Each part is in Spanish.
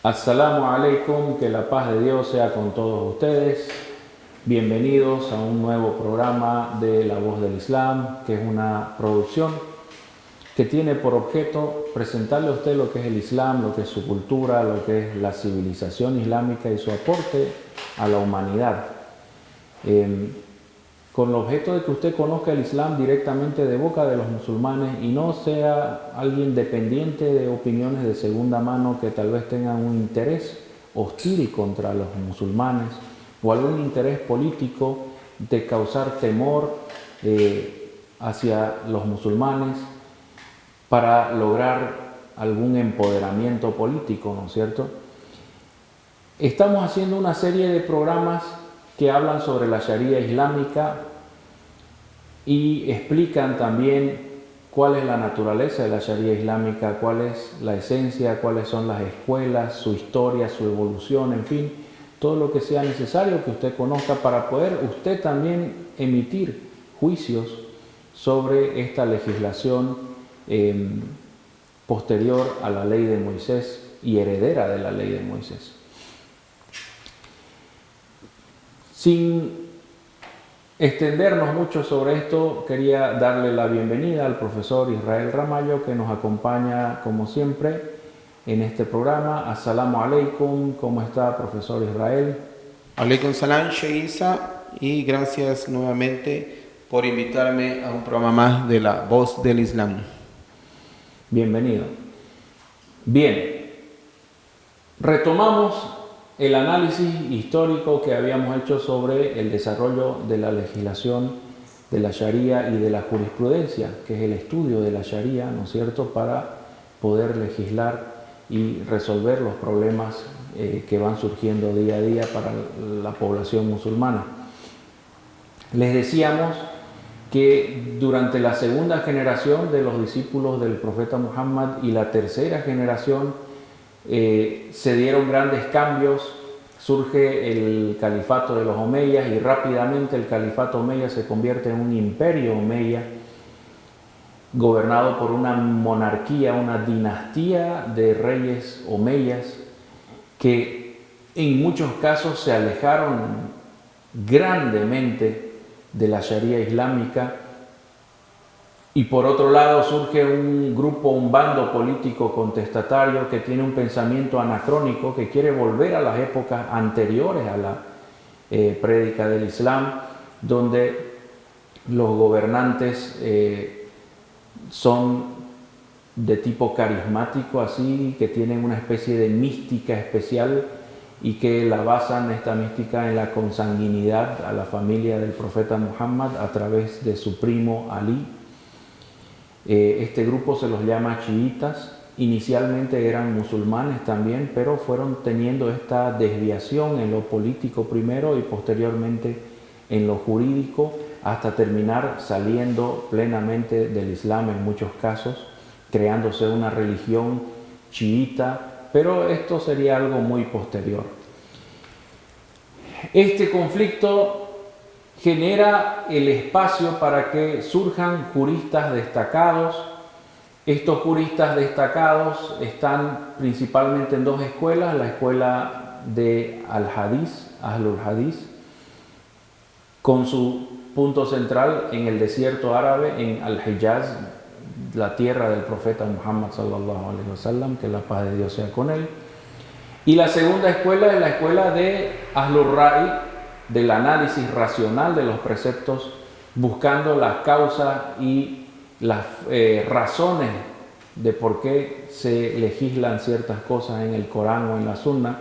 Assalamu alaikum, que la paz de Dios sea con todos ustedes. Bienvenidos a un nuevo programa de La Voz del Islam, que es una producción que tiene por objeto presentarle a usted lo que es el Islam, lo que es su cultura, lo que es la civilización islámica y su aporte a la humanidad. Con el objeto de que usted conozca el Islam directamente de boca de los musulmanes y no sea alguien dependiente de opiniones de segunda mano que tal vez tengan un interés hostil contra los musulmanes o algún interés político de causar temor hacia los musulmanes para lograr algún empoderamiento político, ¿no es cierto? Estamos haciendo una serie de programas que hablan sobre la Sharia islámica y explican también cuál es la naturaleza de la Sharia islámica, cuál es la esencia, cuáles son las escuelas, su historia, su evolución, en fin, todo lo que sea necesario que usted conozca para poder usted también emitir juicios sobre esta legislación posterior a la ley de Moisés y heredera de la ley de Moisés. Sin extendernos mucho sobre esto, quería darle la bienvenida al profesor Israel Ramallo, que nos acompaña como siempre en este programa. Assalamu alaikum, ¿cómo está, profesor Israel? Alaikum salam, Sheikh Isa, y gracias nuevamente por invitarme a un programa más de La Voz del Islam. Bienvenido. Bien, retomamos el análisis histórico que habíamos hecho sobre el desarrollo de la legislación de la Sharia y de la jurisprudencia, que es el estudio de la Sharia, ¿no es cierto?, para poder legislar y resolver los problemas que van surgiendo día a día para la población musulmana. Les decíamos que durante la segunda generación de los discípulos del profeta Muhammad y la tercera generación se dieron grandes cambios, surge el califato de los omeyas y rápidamente el califato omeya se convierte en un imperio omeya gobernado por una monarquía, una dinastía de reyes omeyas que en muchos casos se alejaron grandemente de la Sharia islámica. Y por otro lado surge un grupo, un bando político contestatario que tiene un pensamiento anacrónico, que quiere volver a las épocas anteriores a la prédica del Islam, donde los gobernantes son de tipo carismático, así, que tienen una especie de mística especial y que la basan esta mística en la consanguinidad a la familia del profeta Muhammad a través de su primo Ali. Este grupo se los llama chiitas. Inicialmente eran musulmanes también, pero fueron teniendo esta desviación en lo político primero y posteriormente en lo jurídico, hasta terminar saliendo plenamente del Islam en muchos casos, creándose una religión chiita, pero esto sería algo muy posterior. Este conflicto genera el espacio para que surjan juristas destacados. Estos juristas destacados están principalmente en dos escuelas: la escuela de Al-Hadís, Ahlul Hadís, con su punto central en el desierto árabe, en Al-Hijaz, la tierra del profeta Muhammad sallallahu alaihi wasallam, que la paz de Dios sea con él. Y la segunda escuela es la escuela de Ahlul Ra'i, del análisis racional de los preceptos, buscando las causas y las razones de por qué se legislan ciertas cosas en el Corán o en la Sunna,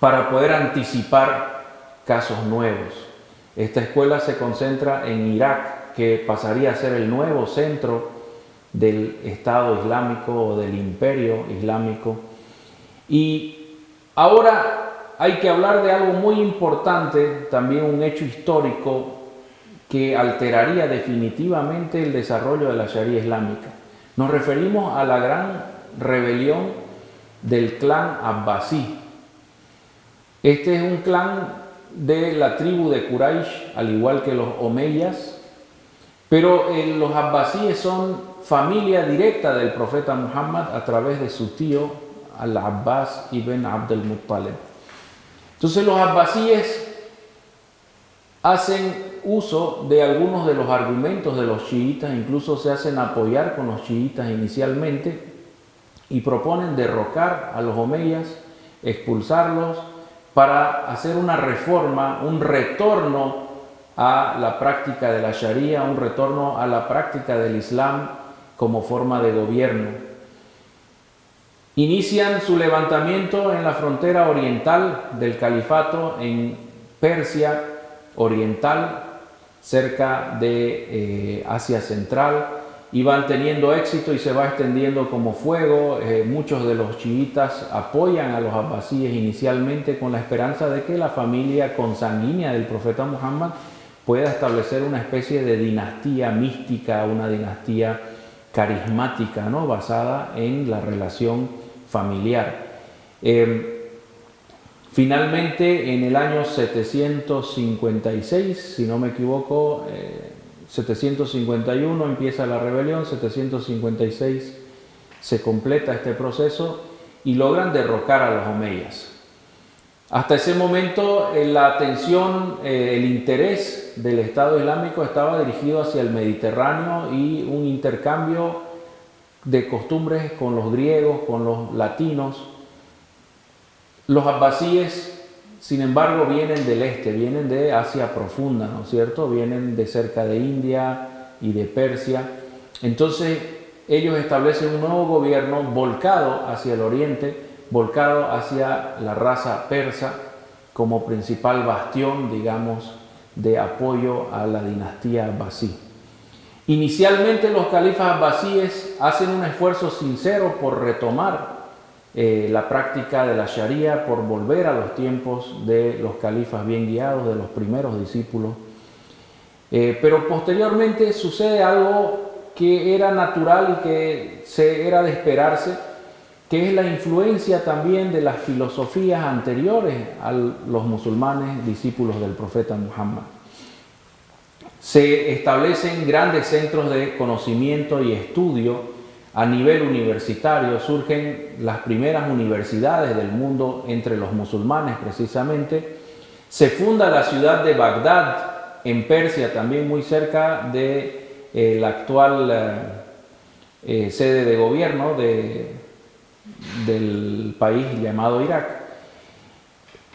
para poder anticipar casos nuevos. Esta escuela se concentra en Irak, que pasaría a ser el nuevo centro del Estado Islámico o del Imperio Islámico. Y ahora hay que hablar de algo muy importante, también un hecho histórico que alteraría definitivamente el desarrollo de la Sharia islámica. Nos referimos a la gran rebelión del clan Abbasí. Este es un clan de la tribu de Quraysh, al igual que los omeyas, pero los abbasíes son familia directa del profeta Muhammad a través de su tío al-Abbas ibn Abd al-Muttalib. Entonces los abbasíes hacen uso de algunos de los argumentos de los chiitas, incluso se hacen apoyar con los chiitas inicialmente y proponen derrocar a los omeyas, expulsarlos para hacer una reforma, un retorno a la práctica de la Sharia, un retorno a la práctica del Islam como forma de gobierno. Inician su levantamiento en la frontera oriental del califato, en Persia oriental, cerca de Asia Central, y van teniendo éxito y se va extendiendo como fuego. Muchos de los chiitas apoyan a los abbasíes inicialmente con la esperanza de que la familia consanguínea del profeta Muhammad pueda establecer una especie de dinastía mística, una dinastía carismática, ¿no?, basada en la relación familiar. Finalmente, en el año 756, si no me equivoco, 751 empieza la rebelión, 756 se completa este proceso y logran derrocar a los omeyas. Hasta ese momento la atención, el interés del Estado Islámico estaba dirigido hacia el Mediterráneo y un intercambio de costumbres con los griegos, con los latinos. Los abbasíes, sin embargo, vienen del este, vienen de Asia profunda, ¿no es cierto? Vienen de cerca de India y de Persia. Entonces, ellos establecen un nuevo gobierno volcado hacia el oriente, volcado hacia la raza persa como principal bastión, digamos, de apoyo a la dinastía abbasí. Inicialmente los califas abbasíes hacen un esfuerzo sincero por retomar la práctica de la Sharia, por volver a los tiempos de los califas bien guiados, de los primeros discípulos. Pero posteriormente sucede algo que era natural y que era de esperarse, que es la influencia también de las filosofías anteriores a los musulmanes discípulos del profeta Muhammad. Se establecen grandes centros de conocimiento y estudio a nivel universitario, surgen las primeras universidades del mundo entre los musulmanes precisamente. Se funda la ciudad de Bagdad, en Persia, también muy cerca de la actual sede de gobierno del país llamado Irak,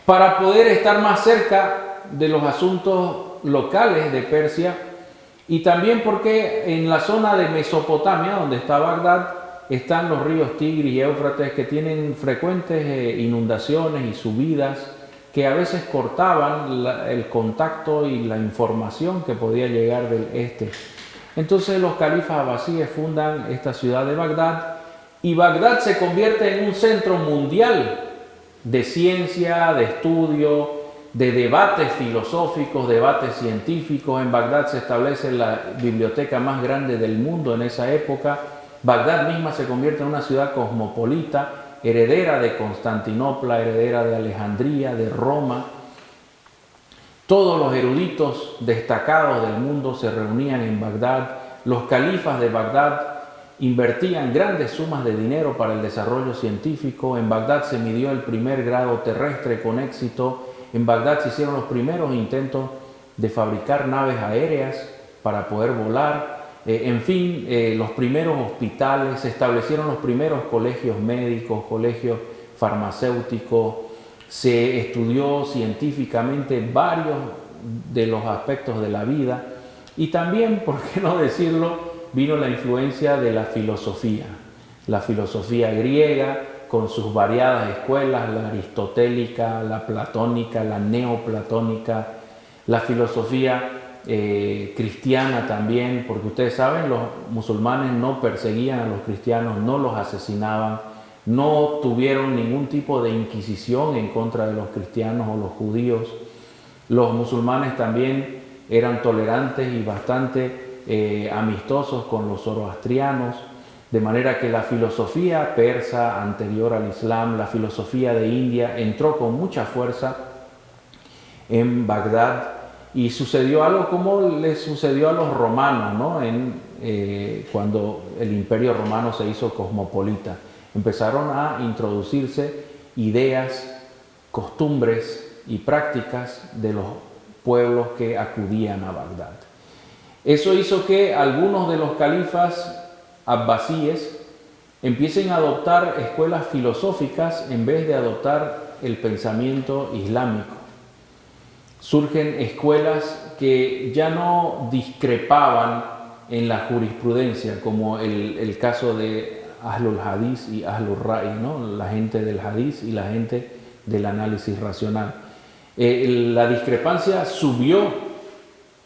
para poder estar más cerca de los asuntos locales de Persia, y también porque en la zona de Mesopotamia, donde está Bagdad, están los ríos Tigris y Éufrates, que tienen frecuentes inundaciones y subidas que a veces cortaban el contacto y la información que podía llegar del este. Entonces los califas abbasíes fundan esta ciudad de Bagdad, y Bagdad se convierte en un centro mundial de ciencia, de estudio, de debates filosóficos, debates científicos. En Bagdad se establece la biblioteca más grande del mundo en esa época. Bagdad misma se convierte en una ciudad cosmopolita, heredera de Constantinopla, heredera de Alejandría, de Roma. Todos los eruditos destacados del mundo se reunían en Bagdad. Los califas de Bagdad invertían grandes sumas de dinero para el desarrollo científico. En Bagdad se midió el primer grado terrestre con éxito. En Bagdad se hicieron los primeros intentos de fabricar naves aéreas para poder volar. En fin, los primeros hospitales, se establecieron los primeros colegios médicos, colegios farmacéuticos. Se estudió científicamente varios de los aspectos de la vida, y también, por qué no decirlo, vino la influencia de la filosofía griega, con sus variadas escuelas, la aristotélica, la platónica, la neoplatónica, la filosofía cristiana también, porque ustedes saben, los musulmanes no perseguían a los cristianos, no los asesinaban, no tuvieron ningún tipo de inquisición en contra de los cristianos o los judíos. Los musulmanes también eran tolerantes y bastante amistosos con los zoroastrianos, de manera que la filosofía persa anterior al Islam, la filosofía de India, entró con mucha fuerza en Bagdad, y sucedió algo como le sucedió a los romanos, ¿no? Cuando el Imperio Romano se hizo cosmopolita. Empezaron a introducirse ideas, costumbres y prácticas de los pueblos que acudían a Bagdad. Eso hizo que algunos de los califas abbasíes empiecen a adoptar escuelas filosóficas en vez de adoptar el pensamiento islámico. Surgen escuelas que ya no discrepaban en la jurisprudencia, como el caso de Ahlul Hadith y Ahlul Ra'i, ¿no? La gente del Hadith y la gente del análisis racional. La discrepancia subió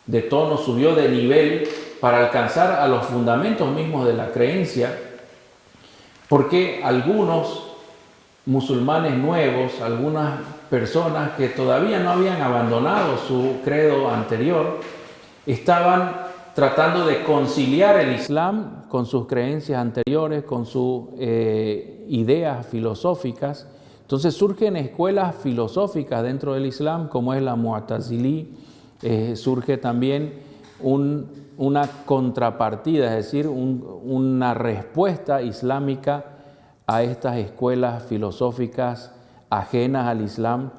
de tono, subió de nivel para alcanzar a los fundamentos mismos de la creencia, porque algunos musulmanes nuevos, algunas personas que todavía no habían abandonado su credo anterior, estaban tratando de conciliar el Islam con sus creencias anteriores, con sus ideas filosóficas. Entonces surgen escuelas filosóficas dentro del Islam, como es la Mu'tazilí. Surge también una contrapartida, es decir, una respuesta islámica a estas escuelas filosóficas ajenas al Islam.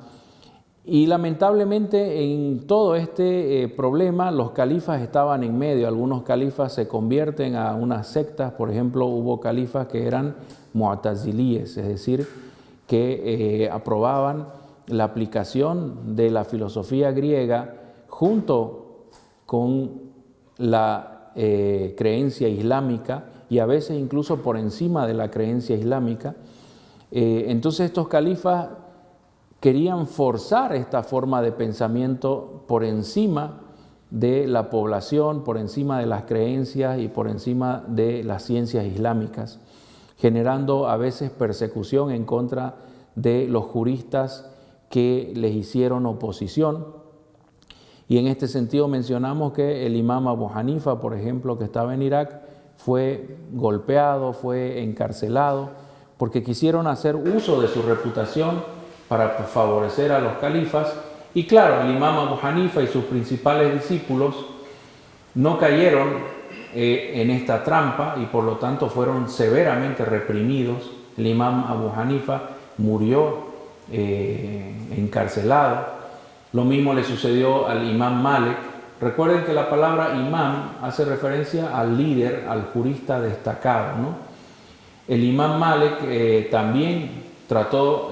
Y lamentablemente en todo este problema los califas estaban en medio. Algunos califas se convierten a unas sectas. Por ejemplo, hubo califas que eran mu'tazilíes, es decir, que aprobaban la aplicación de la filosofía griega junto con la creencia islámica, y a veces incluso por encima de la creencia islámica. Entonces estos califas querían forzar esta forma de pensamiento por encima de la población, por encima de las creencias y por encima de las ciencias islámicas, generando a veces persecución en contra de los juristas que les hicieron oposición. Y en este sentido mencionamos que el imam Abu Hanifa, por ejemplo, que estaba en Irak, fue golpeado, fue encarcelado, porque quisieron hacer uso de su reputación para favorecer a los califas. Y claro, el imam Abu Hanifa y sus principales discípulos no cayeron en esta trampa y por lo tanto fueron severamente reprimidos. El imam Abu Hanifa murió encarcelado. Lo mismo le sucedió al imam Malik. Recuerden que la palabra imam hace referencia al líder, al jurista destacado, ¿no? El imam Malik también trató,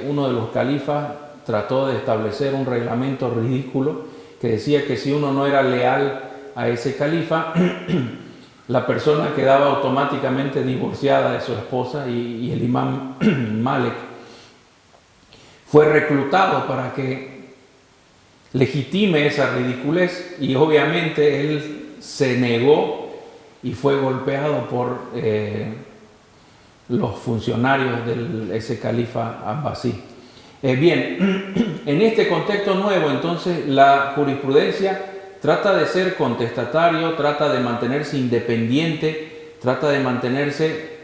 uno de los califas trató de establecer un reglamento ridículo que decía que si uno no era leal a ese califa, la persona quedaba automáticamente divorciada de su esposa, y el imam Malik fue reclutado para que legitime esa ridiculez, y obviamente él se negó y fue golpeado por los funcionarios de ese califa abbasí. Bien, en este contexto nuevo, entonces, la jurisprudencia trata de ser contestatario, trata de mantenerse independiente, trata de mantenerse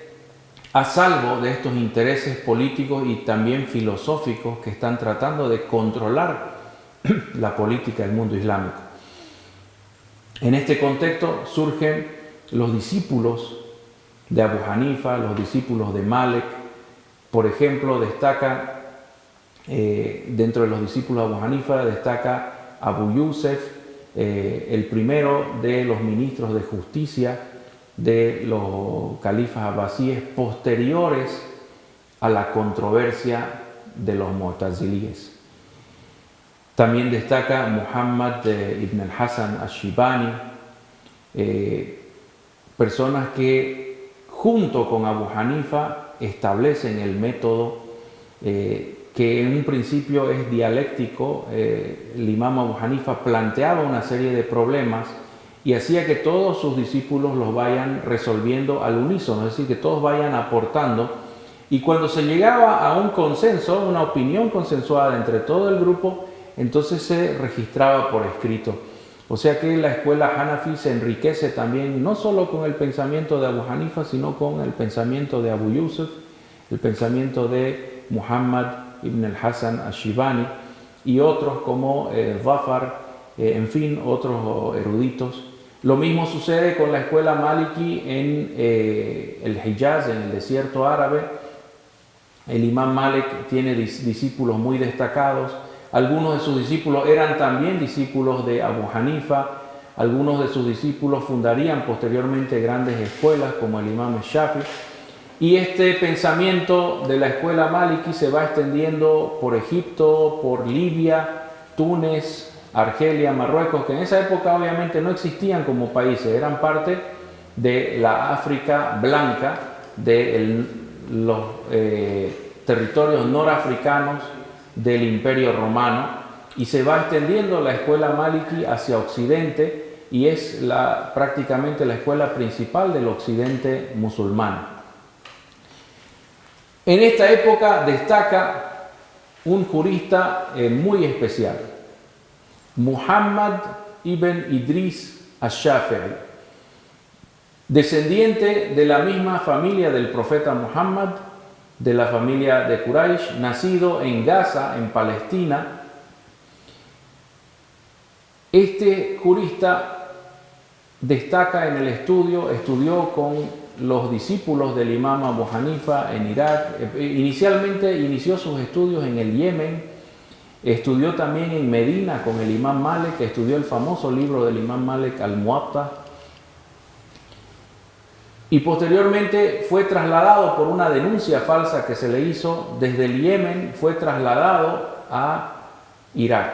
a salvo de estos intereses políticos y también filosóficos que están tratando de controlar la política del mundo islámico. En este contexto surgen los discípulos de Abu Hanifa, los discípulos de Malik. Por ejemplo, destaca dentro de los discípulos de Abu Hanifa, destaca Abu Yusef, el primero de los ministros de justicia de los califas abbasíes posteriores a la controversia de los mu'tazilíes. También destaca Muhammad ibn al-Hasan al-Shibani, personas que junto con Abu Hanifa establecen el método que en un principio es dialéctico. El imam Abu Hanifa planteaba una serie de problemas y hacía que todos sus discípulos los vayan resolviendo al unísono, es decir, que todos vayan aportando, y cuando se llegaba a un consenso, una opinión consensuada entre todo el grupo, entonces se registraba por escrito. O sea que la escuela Hanafi se enriquece también no solo con el pensamiento de Abu Hanifa, sino con el pensamiento de Abu Yusuf, el pensamiento de Muhammad ibn al-Hasan al-Shibani y otros como Zafar, en fin, otros eruditos Lo mismo sucede con la escuela Maliki en el Hijaz, en el desierto árabe. El imam Malik tiene discípulos muy destacados. Algunos de sus discípulos eran también discípulos de Abu Hanifa. Algunos de sus discípulos fundarían posteriormente grandes escuelas como el imam Shafi. Y este pensamiento de la escuela Maliki se va extendiendo por Egipto, por Libia, Túnez, Argelia, Marruecos, que en esa época obviamente no existían como países, eran parte de la África blanca, de los territorios norafricanos del Imperio Romano, y se va extendiendo la escuela Maliki hacia Occidente y es prácticamente la escuela principal del Occidente musulmán. En esta época destaca un jurista muy especial, Muhammad ibn Idris al-Shafi'i, descendiente de la misma familia del profeta Muhammad, de la familia de Quraysh, nacido en Gaza, en Palestina. Este jurista destaca en el estudió con los discípulos del imam Abu Hanifa en Irak. Inicialmente inició sus estudios en el Yemen. Estudió también en Medina con el imam Malik, estudió el famoso libro del imam Malik, Al-Muwatta. Y posteriormente fue trasladado por una denuncia falsa que se le hizo desde el Yemen, fue trasladado a Irak.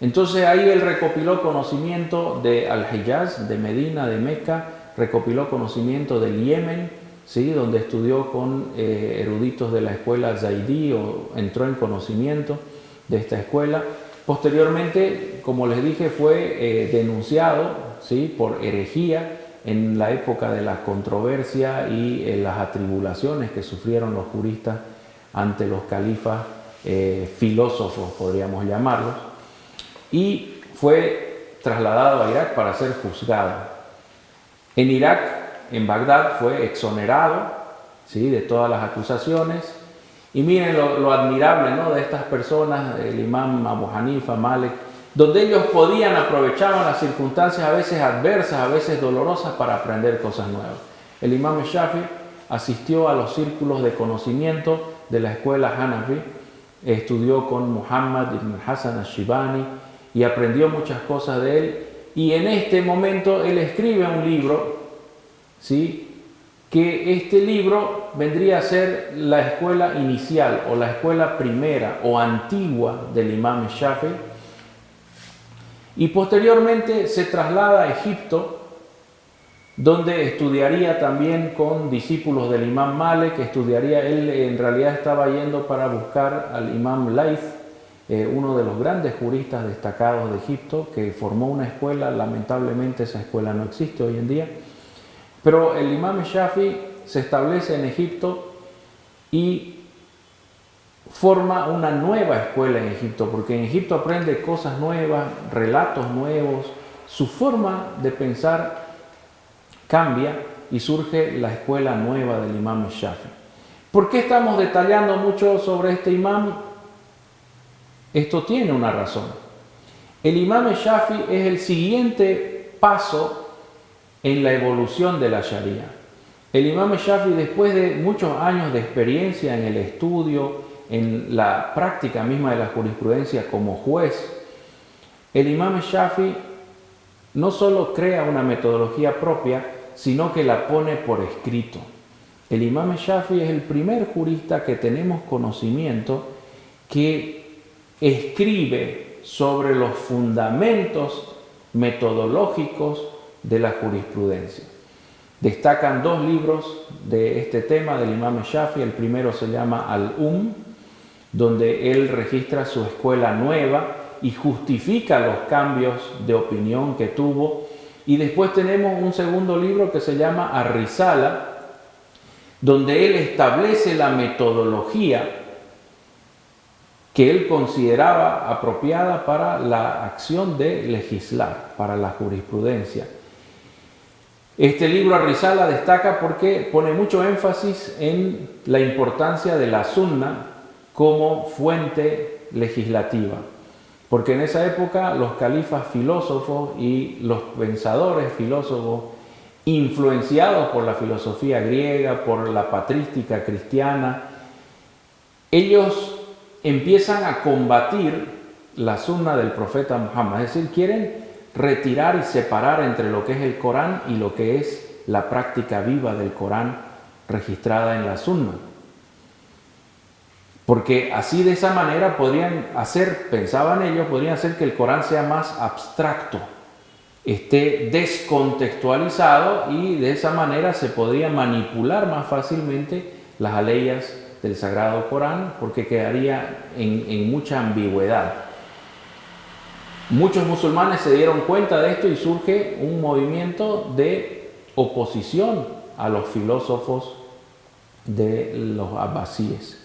Entonces ahí él recopiló conocimiento de Al-Hijaz, de Medina, de Meca, recopiló conocimiento del Yemen, ¿sí? Donde estudió con eruditos de la escuela Zaidí o entró en conocimiento de esta escuela. Posteriormente, como les dije, fue denunciado, ¿sí? Por herejía en la época de la controversia y las atribulaciones que sufrieron los juristas ante los califas filósofos, podríamos llamarlos, y fue trasladado a Irak para ser juzgado. En Irak, en Bagdad, fue exonerado, ¿sí? De todas las acusaciones. Y miren lo admirable, ¿no? De estas personas, el imam Abu Hanifa, Malik, donde ellos aprovechaban las circunstancias a veces adversas, a veces dolorosas, para aprender cosas nuevas. El imam Shafi asistió a los círculos de conocimiento de la escuela Hanafi, estudió con Muhammad ibn Hassan al-Shibani y aprendió muchas cosas de él. Y en este momento él escribe un libro, ¿sí? Que este libro vendría a ser la escuela inicial o la escuela primera o antigua del imam Shafi. Y posteriormente se traslada a Egipto, donde estudiaría también con discípulos del imam Malik, él en realidad estaba yendo para buscar al imam Laith, uno de los grandes juristas destacados de Egipto, que formó una escuela. Lamentablemente esa escuela no existe hoy en día. Pero el imam Shafi se establece en Egipto y forma una nueva escuela en Egipto, porque en Egipto aprende cosas nuevas, relatos nuevos, su forma de pensar cambia y surge la escuela nueva del imam Shafi. ¿Por qué estamos detallando mucho sobre este imam? Esto tiene una razón. El imam Shafi es el siguiente paso en la evolución de la Sharia. El imam Shafi, después de muchos años de experiencia en el estudio, en la práctica misma de la jurisprudencia como juez, el imam Shafi no solo crea una metodología propia, sino que la pone por escrito. El imam Shafi es el primer jurista que tenemos conocimiento que escribe sobre los fundamentos metodológicos de la jurisprudencia. Destacan dos libros de este tema del imam Shafi. El primero se llama Al-Umm, donde él registra su escuela nueva y justifica los cambios de opinión que tuvo. Y después tenemos un segundo libro que se llama Ar-Risala, donde él establece la metodología que él consideraba apropiada para la acción de legislar, para la jurisprudencia. Este libro Ar-Risala destaca porque pone mucho énfasis en la importancia de la sunna como fuente legislativa. porque en esa época los califas filósofos y los pensadores filósofos influenciados por la filosofía griega, por la patrística cristiana, ellos empiezan a combatir la sunna del profeta Muhammad, es decir, quieren retirar y separar entre lo que es el Corán y lo que es la práctica viva del Corán registrada en la sunna. Porque así de esa manera podrían hacer, pensaban ellos, podrían hacer que el Corán sea más abstracto, esté descontextualizado y de esa manera se podría manipular más fácilmente las aleyas del Sagrado Corán porque quedaría en mucha ambigüedad. Muchos musulmanes se dieron cuenta de esto y surge un movimiento de oposición a los filósofos de los abbasíes.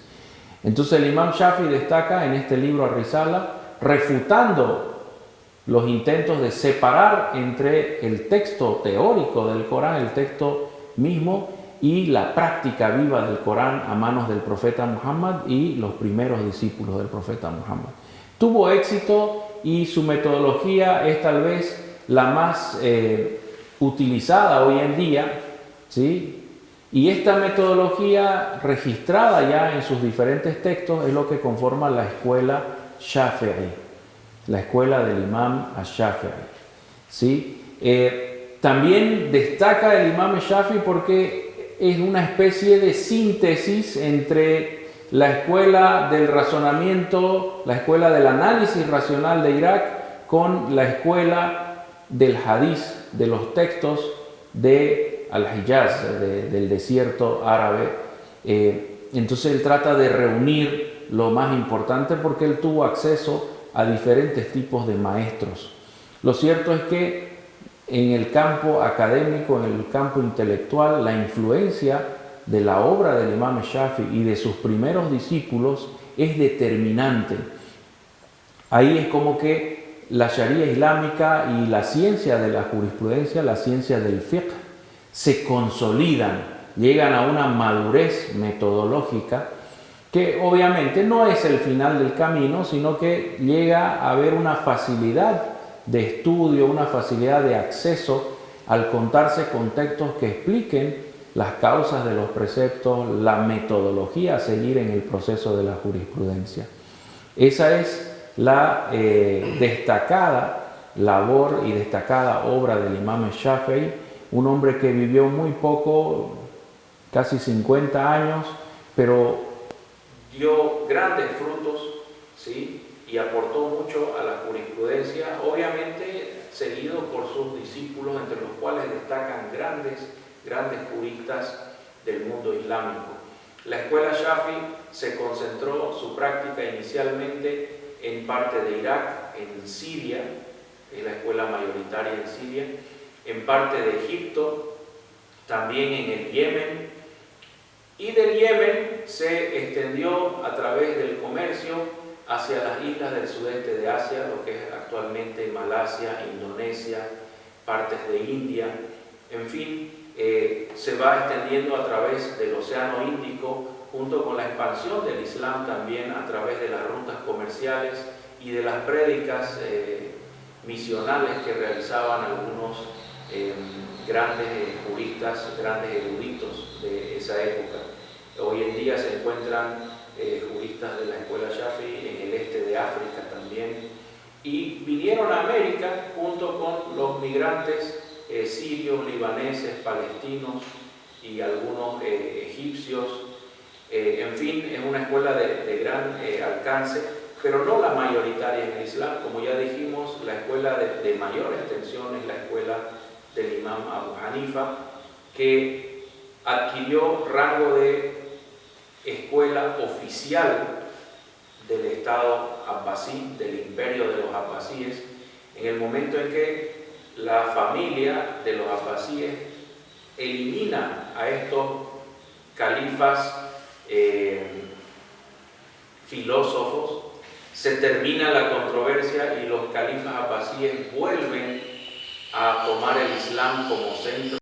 Entonces el imam Shafi destaca en este libro Ar-Risala, refutando los intentos de separar entre el texto teórico del Corán, el texto mismo, y la práctica viva del Corán a manos del profeta Muhammad y los primeros discípulos del profeta Muhammad. Tuvo éxito y su metodología es tal vez la más utilizada hoy en día, ¿sí? Y esta metodología registrada ya en sus diferentes textos es lo que conforma la escuela Shafi'i, la escuela del imam Ash-Shafi'i, ¿sí? También destaca el imam Shafi'i porque es una especie de síntesis entre la escuela del razonamiento, la escuela del análisis racional de Irak con la escuela del hadith, de los textos de Al-Hijaz, del desierto árabe. Entonces él trata de reunir lo más importante porque él tuvo acceso a diferentes tipos de maestros. Lo cierto es que en el campo académico, en el campo intelectual, la influencia de la obra del imam Shafi y de sus primeros discípulos es determinante. Ahí es como que la Sharia islámica y la ciencia de la jurisprudencia, la ciencia del fiqh, se consolidan, llegan a una madurez metodológica que obviamente no es el final del camino, sino que llega a haber una facilidad de estudio, una facilidad de acceso al contarse con textos que expliquen las causas de los preceptos, la metodología a seguir en el proceso de la jurisprudencia. Esa es la destacada labor y destacada obra del imam Shafi'i, un hombre que vivió muy poco, casi 50 años, pero dio grandes frutos, ¿sí? Y aportó mucho a la jurisprudencia, obviamente seguido por sus discípulos, entre los cuales destacan grandes juristas del mundo islámico. La escuela Shafi se concentró su práctica inicialmente en parte de Irak, en Siria, es la escuela mayoritaria en Siria, en parte de Egipto, también en el Yemen, y del Yemen se extendió a través del comercio hacia las islas del sudeste de Asia, lo que es actualmente Malasia, Indonesia, partes de India, en fin, se va extendiendo a través del Océano Índico, junto con la expansión del Islam también a través de las rutas comerciales y de las prédicas misionales que realizaban algunos grandes juristas, grandes eruditos de esa época. Hoy en día se encuentran juristas de la escuela Shafi en el este de África también, y vinieron a América junto con los migrantes sirios, libaneses, palestinos y algunos egipcios. En fin, es una escuela de gran alcance, pero no la mayoritaria en el Islam. Como ya dijimos, la escuela de mayor extensión es la escuela del imam Abu Hanifa, que adquirió rango de escuela oficial del Estado abbasí, del imperio de los abbasíes, en el momento en que la familia de los abbasíes elimina a estos califas filósofos, se termina la controversia y los califas abbasíes vuelven a tomar el Islam como centro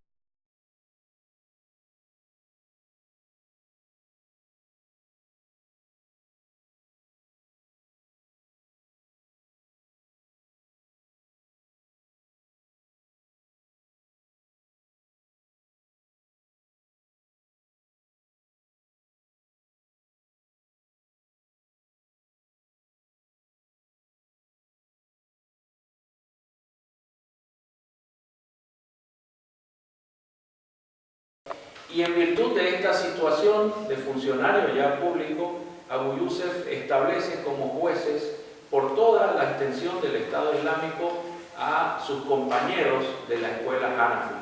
Y en virtud de esta situación de funcionario ya público, Abu Yusef establece como jueces por toda la extensión del Estado Islámico a sus compañeros de la escuela Hanafi.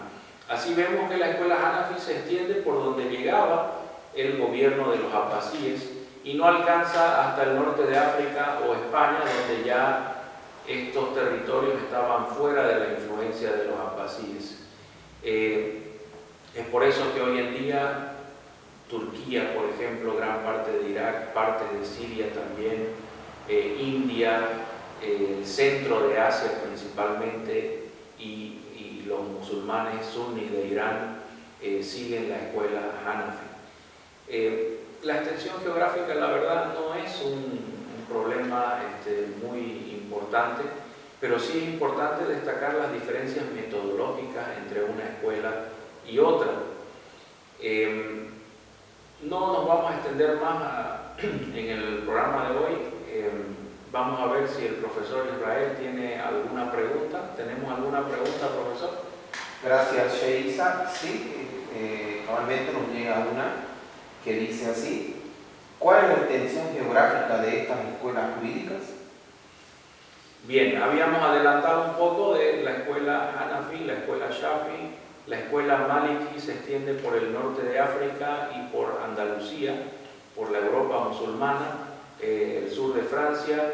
Así vemos que la escuela Hanafi se extiende por donde llegaba el gobierno de los abbasíes y no alcanza hasta el norte de África o España, donde ya estos territorios estaban fuera de la influencia de los abbasíes. Es por eso que hoy en día Turquía, por ejemplo, gran parte de Irak, parte de Siria también, India, el centro de Asia principalmente y los musulmanes sunnis de Irán siguen la escuela Hanafi. La extensión geográfica, la verdad, no es un problema muy importante, pero sí es importante destacar las diferencias metodológicas entre una escuela y otra. No nos vamos a extender más en el programa de hoy. Vamos a ver si el profesor Israel tiene alguna pregunta. ¿Tenemos alguna pregunta, profesor? Gracias, Sheisa. Sí, normalmente nos llega una que dice así: ¿cuál es la extensión geográfica de estas escuelas jurídicas? Bien, habíamos adelantado un poco de la escuela Hanafi, la escuela Shafi. La escuela Maliki se extiende por el norte de África y por Andalucía, por la Europa musulmana, el sur de Francia,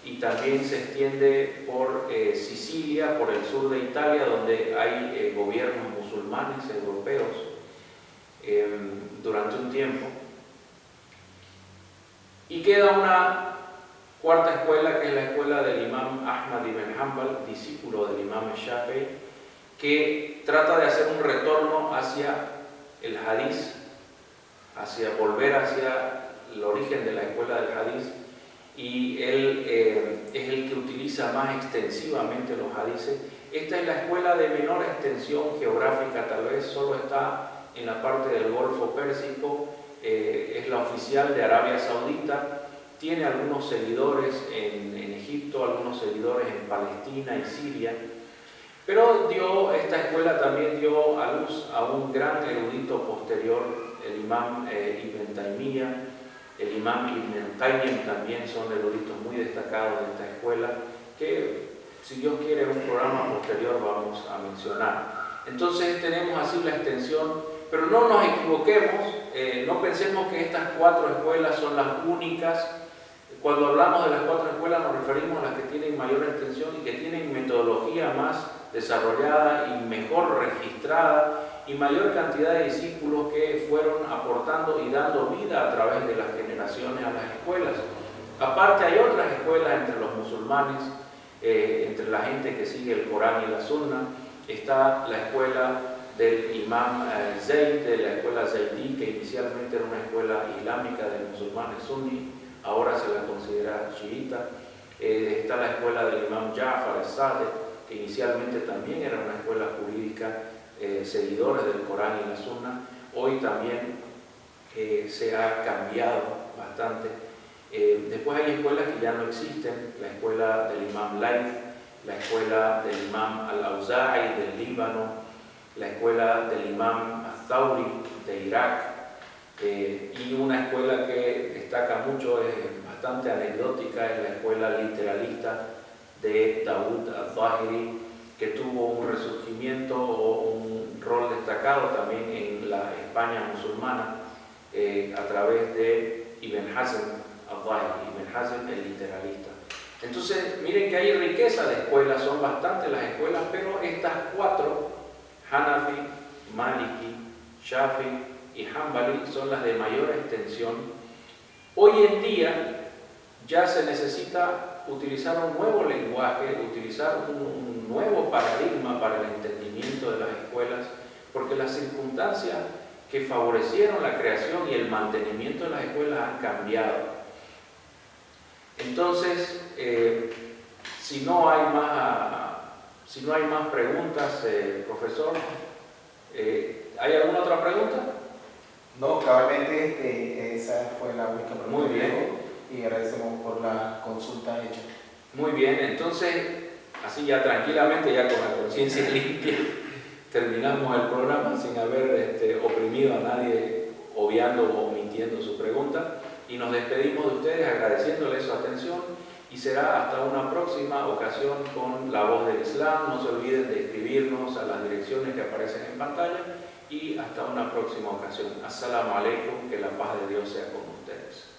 y también se extiende por Sicilia, por el sur de Italia, donde hay gobiernos musulmanes europeos durante un tiempo. Y queda una cuarta escuela, que es la escuela del imam Ahmad ibn Hanbal, discípulo del imam Shafi'i, que trata de hacer un retorno hacia el hadiz, volver hacia el origen de la escuela del hadiz, y él es el que utiliza más extensivamente los hadices. Esta es la escuela de menor extensión geográfica, tal vez solo está en la parte del Golfo Pérsico, es la oficial de Arabia Saudita, tiene algunos seguidores en Egipto, algunos seguidores en Palestina y Siria. Pero esta escuela también dio a luz a un gran erudito posterior, el imam Ibn Taymiyyah, el imam Ibn Qayyim también son eruditos muy destacados de esta escuela, que si Dios quiere en un programa posterior vamos a mencionar. Entonces tenemos así la extensión, pero no nos equivoquemos, no pensemos que estas cuatro escuelas son las únicas. Cuando hablamos de las cuatro escuelas nos referimos a las que tienen mayor extensión y que tienen metodología más desarrollada y mejor registrada y mayor cantidad de discípulos que fueron aportando y dando vida a través de las generaciones a las escuelas. Aparte hay otras escuelas entre los musulmanes, entre la gente que sigue el Corán y la Sunna. Está la escuela del imam Zayd, de la escuela Zaydí, que inicialmente era una escuela islámica de musulmanes sunni, ahora se la considera chiita. Está la escuela del imam Ja'far al-Sadiq, que inicialmente también era una escuela jurídica, seguidores del Corán y la Sunna. Hoy también se ha cambiado bastante. Después hay escuelas que ya no existen, la escuela del imam Layth, la escuela del imam al-Auza'i del Líbano, la escuela del imam al-Thawri de Irak, y una escuela que destaca mucho, es bastante anecdótica, es la escuela literalista de Dawood al-Zahiri, que tuvo un resurgimiento o un rol destacado también en la España musulmana a través de Ibn Hazm al-Zahiri, Ibn Hazm el literalista. Entonces miren que hay riqueza de escuelas, son bastantes las escuelas, pero estas cuatro, Hanafi, Maliki, Shafi y Hanbali, son las de mayor extensión. Hoy en día ya se necesita utilizar un nuevo lenguaje, utilizar un nuevo paradigma para el entendimiento de las escuelas, porque las circunstancias que favorecieron la creación y el mantenimiento de las escuelas han cambiado. Entonces, si no hay más preguntas, profesor, ¿hay alguna otra pregunta? No, cabalmente esa fue la única pregunta. Muy bien. Y agradecemos por la consulta hecha. Muy bien, entonces, así ya tranquilamente, ya con la conciencia limpia, terminamos el programa sin haber oprimido a nadie, obviando o omitiendo su pregunta. Y nos despedimos de ustedes agradeciéndoles su atención y será hasta una próxima ocasión con La Voz del Islam. No se olviden de escribirnos a las direcciones que aparecen en pantalla y hasta una próxima ocasión. As-salamu alaikum, que la paz de Dios sea con ustedes.